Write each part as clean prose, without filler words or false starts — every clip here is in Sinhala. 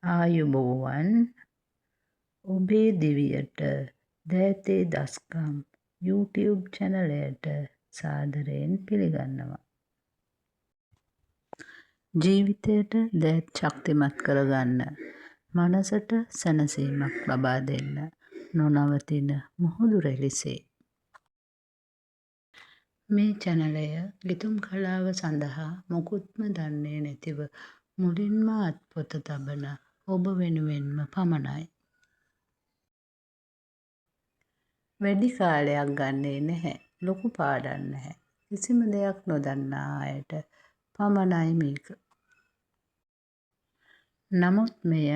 ආයුබෝවන් ඔබේ දිවියට දෑතේ දස්කම් YouTube චැනලයට සාදරයෙන් පිළිගන්නවා. ජීවිතයට දෑත් ශක්තිමත් කරගන්න, මනසට සැනසීමක් ලබා දෙන්න නොනවතින මුහුදු රැළිසේ. මේ චැනලය ලිතුම් කලාව සඳහා මොකුත්ම දන්නේ නැතිව මුලින්ම අත්පොත තබන ඔබ වෙනුවෙන්ම පමණයි. වැඩි කාලයක් ගන්නේ නැහැ. ලොකු පාඩම් නැහැ. කිසිම දෙයක් නොදන්නා අයට පමණයි මේක. නමුත් මෙය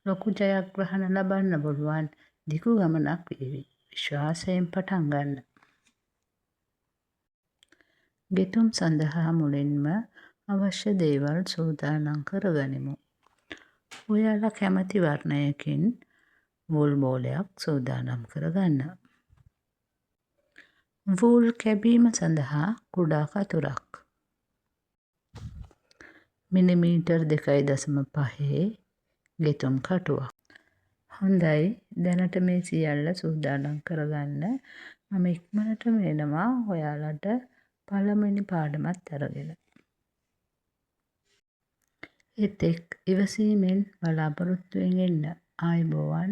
ලොකු ජයග්‍රහණ ලබන්න පුළුවන් දිගු ගමනක් වේවි. විශ්වාසයෙන් පටන් ගන්න. ගෙතුම් සඳහා මුලින්ම අවශ්‍ය දේවල් සූදානම් කරගනිමු. ඔයාලා කැමති වර්ණයකින් වූල් බෝලයක් සූදානම් කරගන්න. වූල් කැබීම සඳහා කුඩා කතුරක්. මිලිමීටර් 2.5 ගෙතුම් කටුවක්. හොඳයි, දැනට මේ සියල්ල සූදානම් කරගන්න. මම ඉක්මනටම එනවා ඔයාලට පළමුවෙනි පාඩමත් අරගෙන. එතෙක් ඉවසීමෙන් බලාපොරොත්තුවෙන් ඉන්න. ආයුබෝවන්.